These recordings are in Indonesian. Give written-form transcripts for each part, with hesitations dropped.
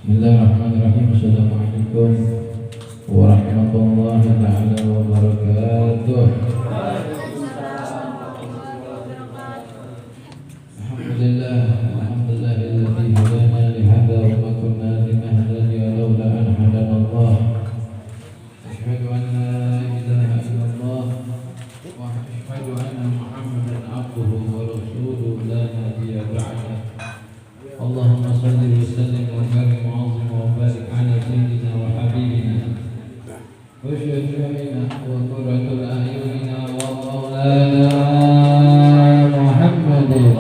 Bismillahirrahmanirrahim. Assalamualaikum warahmatullahi taala wabarakatuh. Alhamdulillahilladzi hadana li hadza wa ma kunna linahtadiya laula an hadana Allah. Asyhadu an la ilaha illallah wa asyhadu anna Muhammadan abduhu wa rasuluhu la nabiyya ba'da. Allahumma shalli wa sallim wa barik wa barik ala sayyidina wa habibina wa syafi'ina wa qurratul a'yunina wa maulana Muhammadin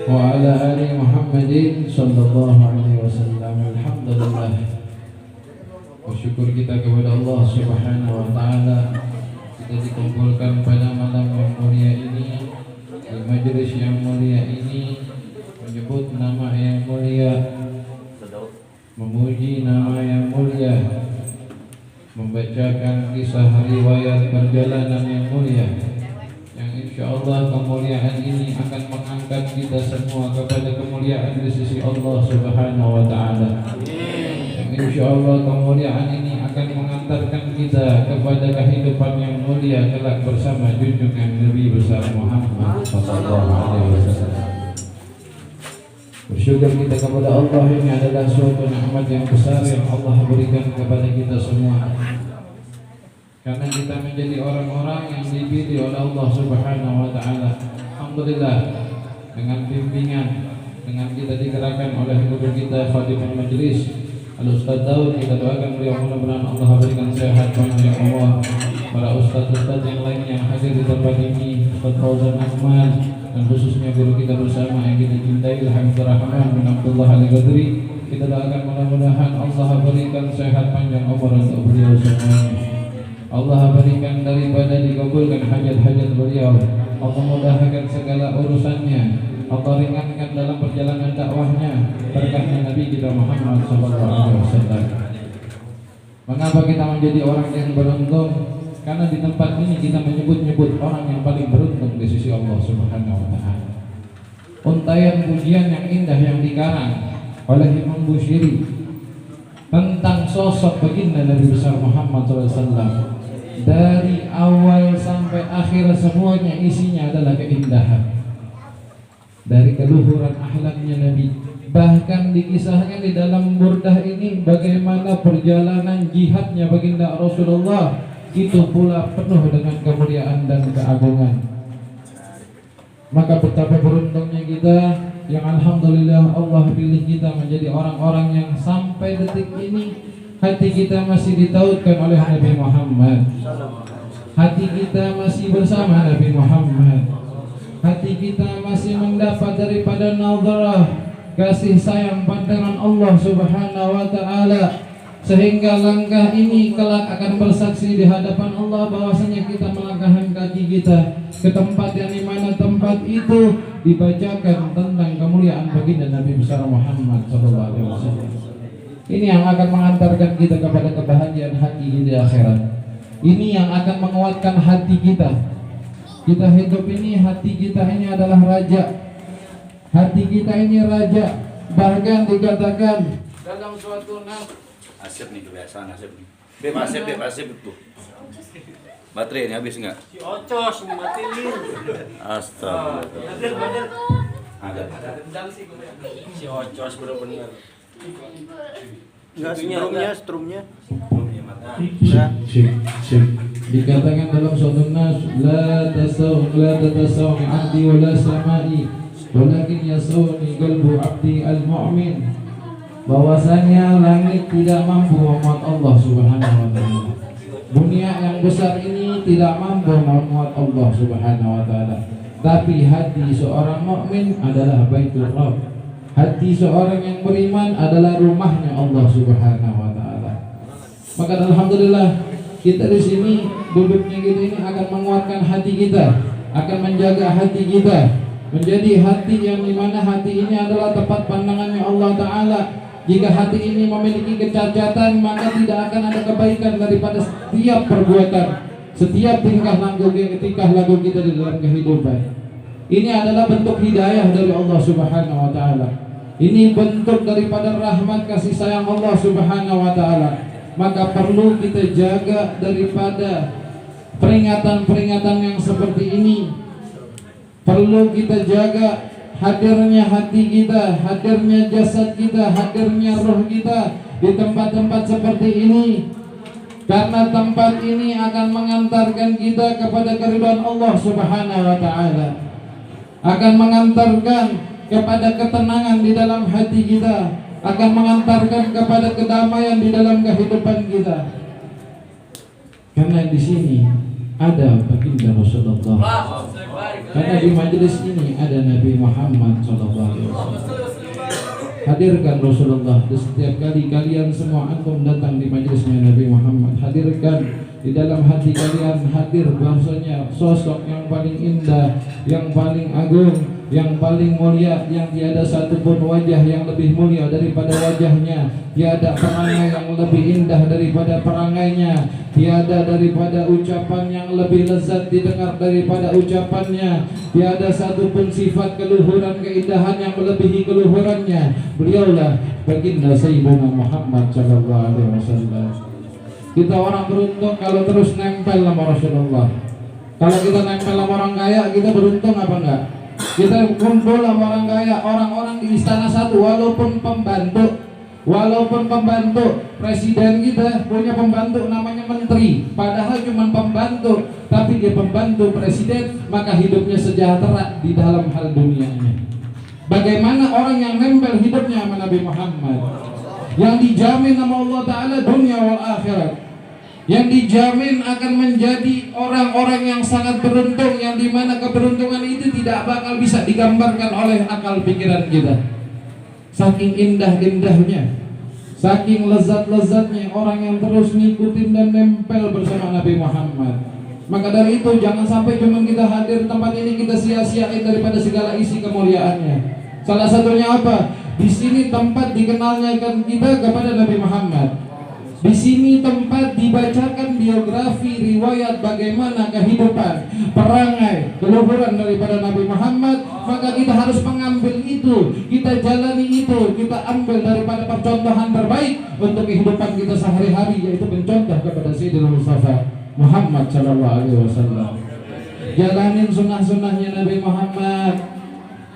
wa ala ali Muhammadin sallallahu alaihi wasallam. Alhamdulillah, bersyukur kita kepada Allah Subhanahu wa taala kita dikumpulkan pada malam yang mulia ini, di majelis yang mulia ini, menyebut nama yang mulia, memuji nama yang mulia, membacakan kisah riwayat perjalanan yang mulia, yang insyaallah kemuliaan ini akan mengangkat kita semua kepada kemuliaan di sisi Allah Subhanahu wa taala. Yang insyaallah kemuliaan ini akan mengantarkan kita kepada kehidupan yang mulia kelak bersama junjungan Nabi besar Muhammad sallallahu alaihi wasallam. Bersyukur kita kepada Allah, ini adalah suatu nikmat yang besar yang Allah berikan kepada kita semua. Karena kita menjadi orang-orang yang dipilih oleh Allah Subhanahu wa taala. Alhamdulillah, dengan bimbingan, dengan kita digerakkan oleh guru kita Khadimul Majlis Al-Ustaz Daud, kita doakan beliau mudah-mudahan Allah berikan sehat panjang umur. Para ustaz-ustaz yang lain yang hadir di tempat ini, Ustaz Fauzan Ahmad, dan khususnya guru kita bersama yang kita cintai Habibur Rahman bin Abdullah Al-Ghadri, kita doakan mudah-mudahan Allah berikan sehat panjang umur untuk beliau semuanya. Allah berikan daripada dikabulkan hajat-hajat beliau, Allah mudahkan segala urusannya, Allah ringankan dalam perjalanan dakwahnya, berkatnya Nabi kita Muhammad SAW. Mengapa kita menjadi orang yang beruntung? Karena di tempat ini kita menyebut-nyebut orang yang paling beruntung di sisi Allah Subhanahu wa taala. Untaian pujian yang indah yang dikarang oleh Imam Busiri tentang sosok baginda Nabi besar Muhammad SAW, dari awal sampai akhir semuanya isinya adalah keindahan. Dari keluhuran akhlaknya Nabi, bahkan dikisahkan di dalam burdah ini bagaimana perjalanan jihadnya baginda Rasulullah, itu pula penuh dengan kemuliaan dan keagungan. Maka betapa beruntungnya kita yang alhamdulillah Allah pilih kita menjadi orang-orang yang sampai detik ini hati kita masih ditautkan oleh Nabi Muhammad, hati kita masih bersama Nabi Muhammad, hati kita masih mendapat daripada nadarah kasih sayang pandangan Allah Subhanahu wa taala, sehingga langkah ini kelak akan bersaksi di hadapan Allah bahwasanya kita melangkahkan kaki kita ke tempat yang dimana tempat itu dibacakan tentang kemuliaan baginda Nabi besar Muhammad SAW. Ini yang akan mengantarkan kita kepada kebahagiaan hati di akhirat. Ini yang akan menguatkan hati kita. Kita hidup ini, hati kita ini adalah raja. Hati kita ini raja. Bahkan dikatakan dalam suatu nas, Asep nih, kebiasaan Asep nih. Beb Asep itu. Baterai ini habis enggak? Si Ocos matiin. Astaga. Ada. Si Ocos bener-bener. Enggak strumnya. Dikatakan dalam suatu nas, la tatasawni abdi wa la samai walakin yasawni qalbu abdi al-mu'min, bahwasanya langit tidak mampu memuat Allah Subhanahu wa taala. Dunia yang besar ini tidak mampu memuat Allah Subhanahu wa taala. Tapi hati seorang mukmin adalah baitul Rabb. Hati seorang yang beriman adalah rumahnya Allah Subhanahu wa taala. Maka alhamdulillah kita di sini duduknya kita ini akan menguatkan hati kita, akan menjaga hati kita menjadi hati yang dimana hati ini adalah tempat pandangannya Allah taala. Jika hati ini memiliki kecacatan, maka tidak akan ada kebaikan daripada setiap perbuatan, setiap tingkah laku kita di dalam kehidupan. Ini adalah bentuk hidayah dari Allah Subhanahu wa taala. Ini bentuk daripada rahmat kasih sayang Allah Subhanahu wa taala. Maka perlu kita jaga daripada peringatan-peringatan yang seperti ini. Perlu kita jaga hadirnya hati kita, hadirnya jasad kita, hadirnya roh kita di tempat-tempat seperti ini. Karena tempat ini akan mengantarkan kita kepada keridhaan Allah Subhanahu wa taala. Akan mengantarkan kepada ketenangan di dalam hati kita, akan mengantarkan kepada kedamaian di dalam kehidupan kita. Karena di sini ada baginda Rasulullah. Karena di majelis ini ada Nabi Muhammad SAW. Hadirkan Rasulullah. Di setiap kali kalian semua antum datang di majelisnya Nabi Muhammad, hadirkan di dalam hati kalian, hadir bahwasanya sosok yang paling indah, yang paling agung, yang paling mulia, yang tiada satupun wajah yang lebih mulia daripada wajahnya, tiada perangai yang lebih indah daripada perangainya, tiada daripada ucapan yang lebih lezat didengar daripada ucapannya, tiada satupun sifat keluhuran keindahan yang melebihi keluhurannya. Beliaulah baginda Sayyidina Muhammad sallallahu alaihi wasallam. Kita orang beruntung kalau terus nempel sama Rasulullah. Kalau kita nempel sama orang kaya, kita beruntung apa enggak? Kita kumpul sama orang kaya, orang-orang di istana satu, walaupun pembantu presiden kita punya pembantu namanya menteri, padahal cuma pembantu, tapi dia pembantu presiden, maka hidupnya sejahtera di dalam hal dunianya. Bagaimana orang yang nempel hidupnya sama Nabi Muhammad, yang dijamin sama Allah Ta'ala dunia wal akhirat, yang dijamin akan menjadi orang-orang yang sangat beruntung, yang dimana keberuntungan itu tidak bakal bisa digambarkan oleh akal pikiran kita. Saking indah-indahnya, saking lezat-lezatnya orang yang terus ngikutin dan nempel bersama Nabi Muhammad. Maka dari itu jangan sampai cuma kita hadir tempat ini kita sia-siain daripada segala isi kemuliaannya. Salah satunya apa? Di sini tempat dikenalnya kan kita kepada Nabi Muhammad. Di sini tempat dibacakan biografi, riwayat bagaimana kehidupan, perangai, keluhuran daripada Nabi Muhammad. Maka kita harus mengambil itu, kita jalani itu, kita ambil daripada percontohan terbaik untuk kehidupan kita sehari-hari, yaitu mencontoh kepada Sayyidina Mustafa Muhammad sallallahu alaihi wasallam. Jalanin sunnah-sunnahnya Nabi Muhammad,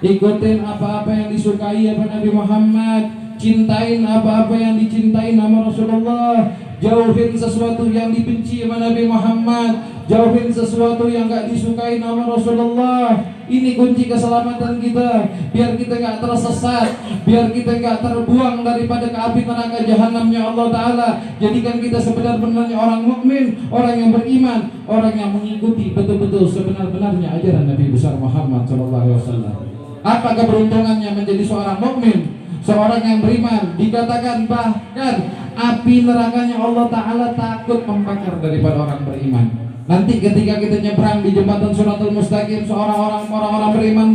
ikutin apa-apa yang disukai apa Nabi Muhammad, cintain apa-apa yang dicintai nama Rasulullah, jauhin sesuatu yang dibenci sama Nabi Muhammad, jauhin sesuatu yang gak disukai nama Rasulullah. Ini kunci keselamatan kita, biar kita gak tersesat, biar kita gak terbuang daripada ke api neraka jahanamnya Allah Ta'ala. Jadikan kita sebenar-benarnya orang mukmin, orang yang beriman, orang yang mengikuti betul-betul sebenar-benarnya ajaran Nabi besar Muhammad SAW. Apa keberuntungannya menjadi seorang mukmin, seorang yang beriman? Dikatakan bahkan api nerakanya Allah Ta'ala takut membakar daripada orang beriman. Nanti ketika kita nyebrang di jembatan Shiratal Mustaqim, orang-orang beriman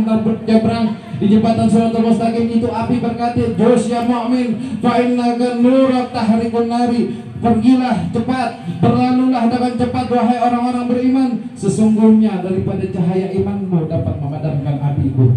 nyebrang di jembatan Shiratal Mustaqim, itu api berkata, "Jus ya mu'min, fa innaka nurat tahrikun nari." Pergilah cepat, berlalulah dengan cepat wahai orang-orang beriman, sesungguhnya daripada cahaya imanmu dapat memadamkan apiku.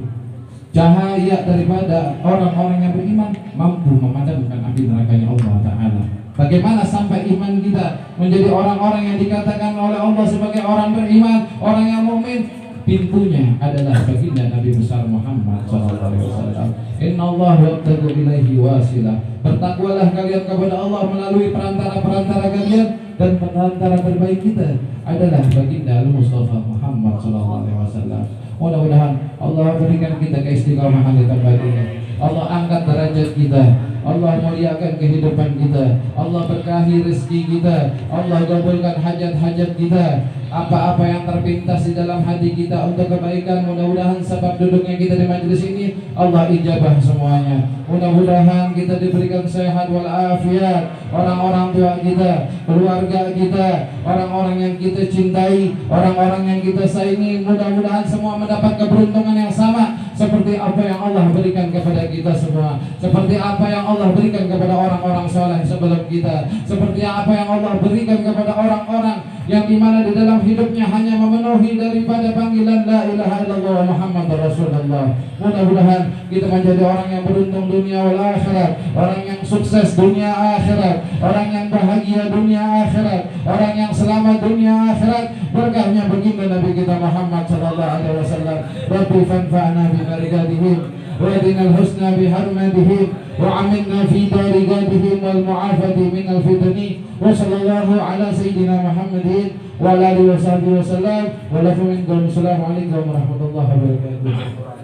Cahaya daripada orang-orang yang beriman mampu memadamkan api nerakanya Allah Ta'ala. Bagaimana sampai iman kita menjadi orang-orang yang dikatakan oleh Allah sebagai orang beriman, orang yang mukmin? Pintunya adalah baginda Nabi besar Muhammad SAW. Inna Allah wabtagu ilaihi wasilah. Bertakwalah kalian kepada Allah melalui perantara-perantara kalian, dan perantara terbaik kita adalah baginda Al-Mustafa Muhammad SAW. Mudah-mudahan Allah berikan kita keistiqomahan di tempat ini. Allah angkat derajat kita, Allah muliakan kehidupan kita, Allah berkahi rezeki kita, Allah kabulkan hajat-hajat kita. Apa-apa yang terpintas di dalam hati kita untuk kebaikan, mudah-mudahan sebab duduknya kita di majelis ini Allah ijabah semuanya. Mudah-mudahan kita diberikan sehat walafiat, orang-orang tua kita, keluarga kita, orang-orang yang kita cintai, orang-orang yang kita sayangi, mudah-mudahan semua mendapat keberuntungan yang sama seperti apa yang Allah berikan kepada kita semua, seperti apa yang Allah berikan kepada orang-orang soleh sebelum kita, seperti apa yang Allah berikan kepada orang-orang yang dimana di dalam hidupnya hanya memenuhi daripada panggilan la ilaha illallah Muhammad Rasulullah. Mudah-mudahan kita menjadi orang yang beruntung dunia wal akhirat, orang yang sukses dunia akhirat, orang yang bahagia dunia akhirat, orang yang selamat dunia akhirat. Berkahnya baginda Nabi kita Muhammad sallallahu alaihi wasallam. Rabbi fanfa'na bi barakatihim wa adinal husna bi harmatihim wa aminna fi darikatihim wal mu'afati min al fitani wa sallallahu ala sayyidina Muhammadin wa ala alihi wa sahbihi wa sallam wa lakum minkum. Assalamualaikum warahmatullahi wabarakatuh.